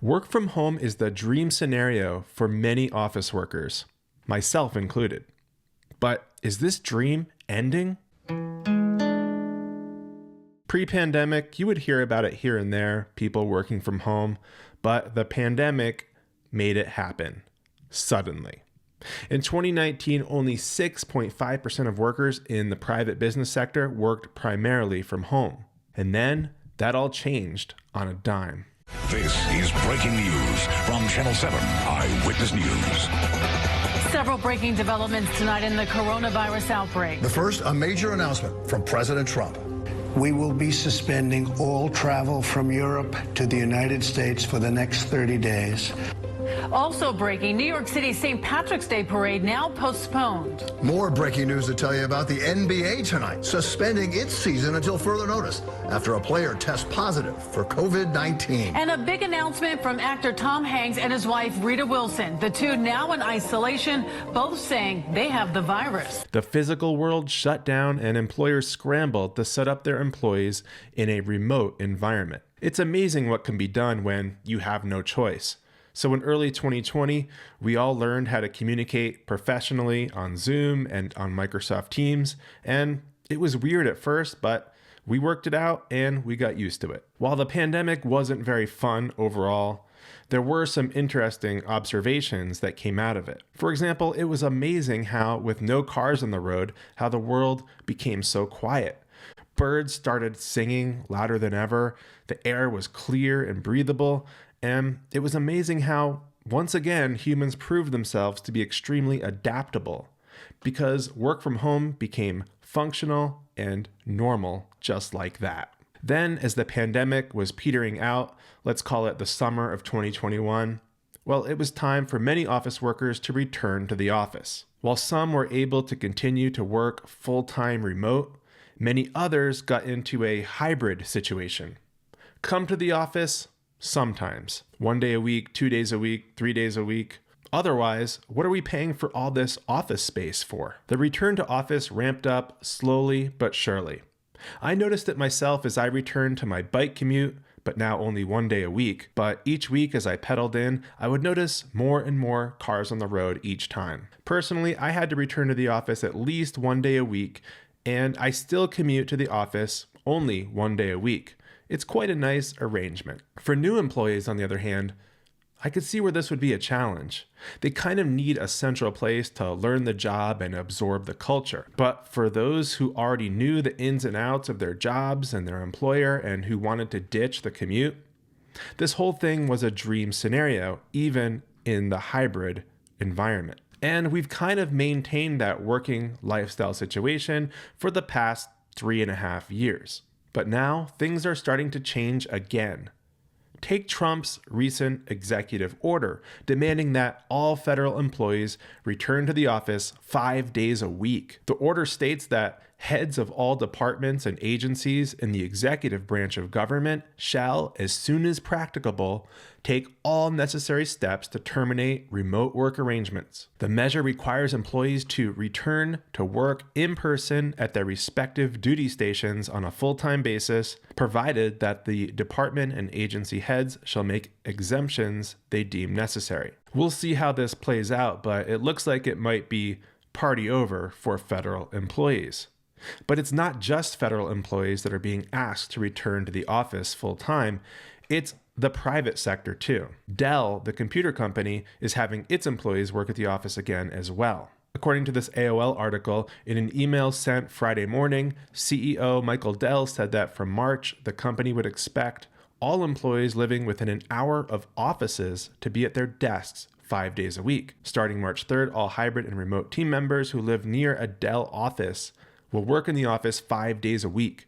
Work from home is the dream scenario for many office workers, myself included. But is this dream ending? Pre-pandemic, you would hear about it here and there, people working from home, but the pandemic made it happen suddenly. In 2019, only 6.5% of workers in the private business sector worked primarily from home. And then that all changed on a dime. This is breaking news from Channel 7 Eyewitness News. Several breaking developments tonight in the coronavirus outbreak. The first, a major announcement from President Trump. We will be suspending all travel from Europe to the United States for the next 30 days. Also breaking, New York City's St. Patrick's Day parade now postponed. More breaking news to tell you about the NBA tonight, suspending its season until further notice after a player tests positive for COVID-19. And a big announcement from actor Tom Hanks and his wife Rita Wilson. The two now in isolation, both saying they have the virus. The physical world shut down and employers scrambled to set up their employees in a remote environment. It's amazing what can be done when you have no choice. So in early 2020, we all learned how to communicate professionally on Zoom and on Microsoft Teams, and it was weird at first, but we worked it out and we got used to it. While the pandemic wasn't very fun overall, there were some interesting observations that came out of it. For example, it was amazing how, with no cars on the road, how the world became so quiet. Birds started singing louder than ever, the air was clear and breathable, and it was amazing how, once again, humans proved themselves to be extremely adaptable because work from home became functional and normal just like that. Then, as the pandemic was petering out, let's call it the summer of 2021, well, it was time for many office workers to return to the office. While some were able to continue to work full-time remote, many others got into a hybrid situation. Come to the office sometimes. 1 day a week, 2 days a week, 3 days a week. Otherwise, what are we paying for all this office space for? The return to office ramped up slowly but surely. I noticed it myself as I returned to my bike commute, but now only 1 day a week. But each week as I pedaled in, I would notice more and more cars on the road each time. Personally, I had to return to the office at least 1 day a week, and I still commute to the office only 1 day a week. It's quite a nice arrangement. For new employees, on the other hand, I could see where this would be a challenge. They kind of need a central place to learn the job and absorb the culture. But for those who already knew the ins and outs of their jobs and their employer and who wanted to ditch the commute, this whole thing was a dream scenario, even in the hybrid environment. And we've kind of maintained that working lifestyle situation for the past 3.5 years. But now things are starting to change again. Take Trump's recent executive order demanding that all federal employees return to the office 5 days a week. The order states that heads of all departments and agencies in the executive branch of government shall, as soon as practicable, take all necessary steps to terminate remote work arrangements. The measure requires employees to return to work in person at their respective duty stations on a full-time basis, provided that the department and agency heads shall make exemptions they deem necessary. We'll see how this plays out, but it looks like it might be party over for federal employees. But it's not just federal employees that are being asked to return to the office full-time. It's the private sector too. Dell, the computer company, is having its employees work at the office again as well. According to this AOL article, in an email sent Friday morning, CEO Michael Dell said that from March, the company would expect all employees living within an hour of offices to be at their desks 5 days a week. Starting March 3rd, all hybrid and remote team members who live near a Dell office will work in the office 5 days a week.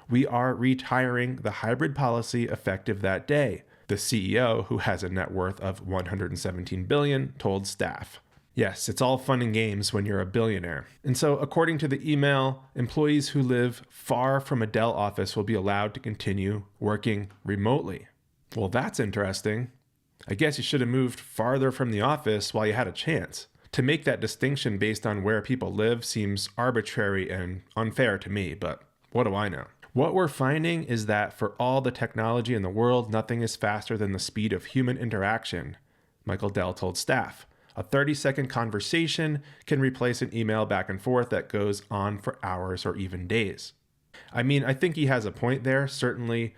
We are retiring the hybrid policy effective that day, the CEO, who has a net worth of $117 billion, told staff. Yes, it's all fun and games when you're a billionaire. And so, according to the email, employees who live far from a Dell office will be allowed to continue working remotely. Well, that's interesting. I guess you should have moved farther from the office while you had a chance. To make that distinction based on where people live seems arbitrary and unfair to me, but what do I know? What we're finding is that for all the technology in the world, nothing is faster than the speed of human interaction, Michael Dell told staff. A 30-second conversation can replace an email back and forth that goes on for hours or even days. I mean, I think he has a point there. Certainly,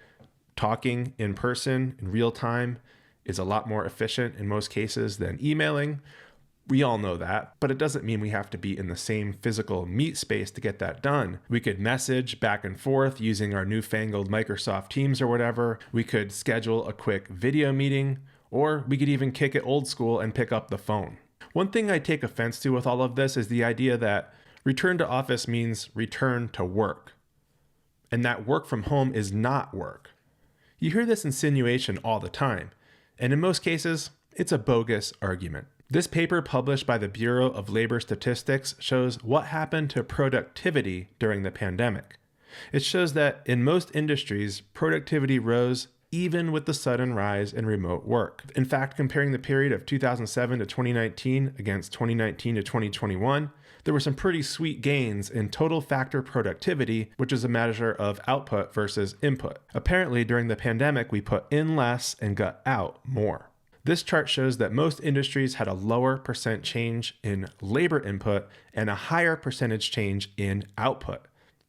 talking in person in real time is a lot more efficient in most cases than emailing. We all know that, but it doesn't mean we have to be in the same physical meet space to get that done. We could message back and forth using our newfangled Microsoft Teams or whatever. We could schedule a quick video meeting, or we could even kick it old school and pick up the phone. One thing I take offense to with all of this is the idea that return to office means return to work, and that work from home is not work. You hear this insinuation all the time, and in most cases, it's a bogus argument. This paper published by the Bureau of Labor Statistics shows what happened to productivity during the pandemic. It shows that in most industries, productivity rose even with the sudden rise in remote work. In fact, comparing the period of 2007 to 2019 against 2019 to 2021, there were some pretty sweet gains in total factor productivity, which is a measure of output versus input. Apparently, during the pandemic, we put in less and got out more. This chart shows that most industries had a lower percent change in labor input and a higher percentage change in output.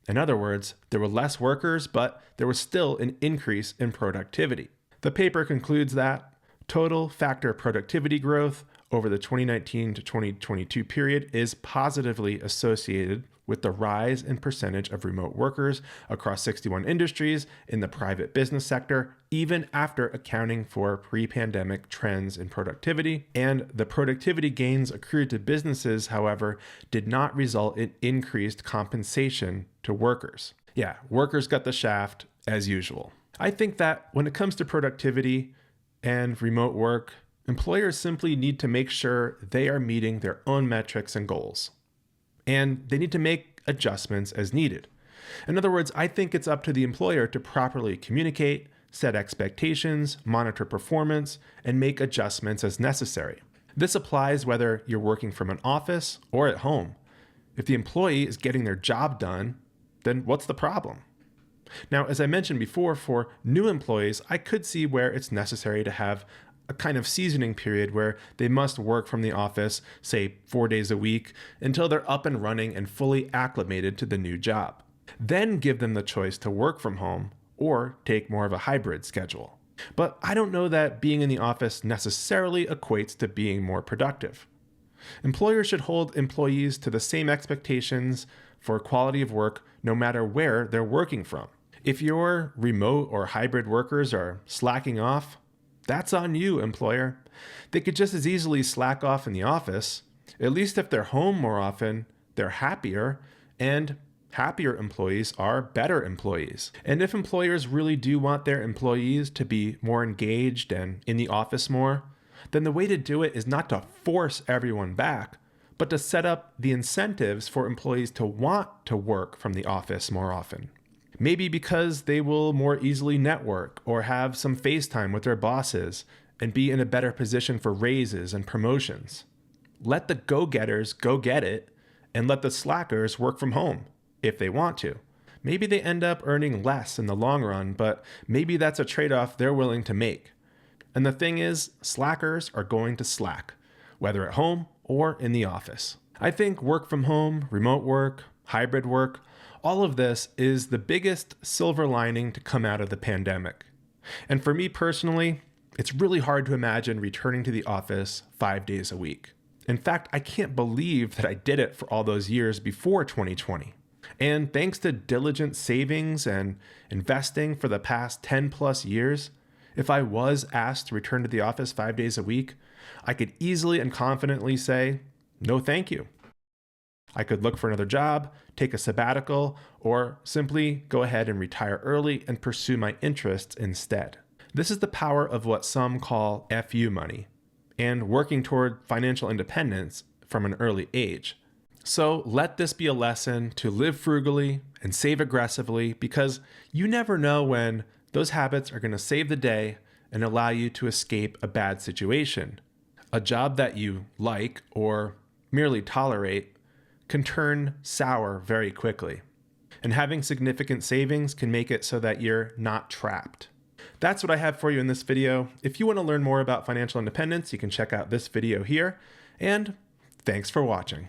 In other words, there were less workers, but there was still an increase in productivity. The paper concludes that total factor productivity growth over the 2019 to 2022 period is positively associated with the rise in percentage of remote workers across 61 industries in the private business sector, even after accounting for pre-pandemic trends in productivity. And the productivity gains accrued to businesses, however, did not result in increased compensation to workers. Yeah, workers got the shaft as usual. I think that when it comes to productivity and remote work, employers simply need to make sure they are meeting their own metrics and goals. And they need to make adjustments as needed. In other words, I think it's up to the employer to properly communicate, set expectations, monitor performance, and make adjustments as necessary. This applies whether you're working from an office or at home. If the employee is getting their job done, then what's the problem? Now, as I mentioned before, for new employees, I could see where it's necessary to have a kind of seasoning period where they must work from the office, say 4 days a week, until they're up and running and fully acclimated to the new job. Then give them the choice to work from home or take more of a hybrid schedule. But I don't know that being in the office necessarily equates to being more productive. Employers should hold employees to the same expectations for quality of work no matter where they're working from. If your remote or hybrid workers are slacking off, that's on you, employer. They could just as easily slack off in the office. At least if they're home more often, they're happier, and happier employees are better employees. And if employers really do want their employees to be more engaged and in the office more, then the way to do it is not to force everyone back, but to set up the incentives for employees to want to work from the office more often. Maybe because they will more easily network or have some FaceTime with their bosses and be in a better position for raises and promotions. Let the go-getters go get it and let the slackers work from home if they want to. Maybe they end up earning less in the long run, but maybe that's a trade-off they're willing to make. And the thing is, slackers are going to slack, whether at home or in the office. I think work from home, remote work, hybrid work, all of this is the biggest silver lining to come out of the pandemic. And for me personally, it's really hard to imagine returning to the office 5 days a week. In fact, I can't believe that I did it for all those years before 2020. And thanks to diligent savings and investing for the past 10 plus years, if I was asked to return to the office 5 days a week, I could easily and confidently say, no thank you. I could look for another job, take a sabbatical, or simply go ahead and retire early and pursue my interests instead. This is the power of what some call FU money and working toward financial independence from an early age. So let this be a lesson to live frugally and save aggressively, because you never know when those habits are going to save the day and allow you to escape a bad situation. A job that you like or merely tolerate can turn sour very quickly. and having significant savings can make it so that you're not trapped. That's what I have for you in this video. If you want to learn more about financial independence, you can check out this video here, and thanks for watching.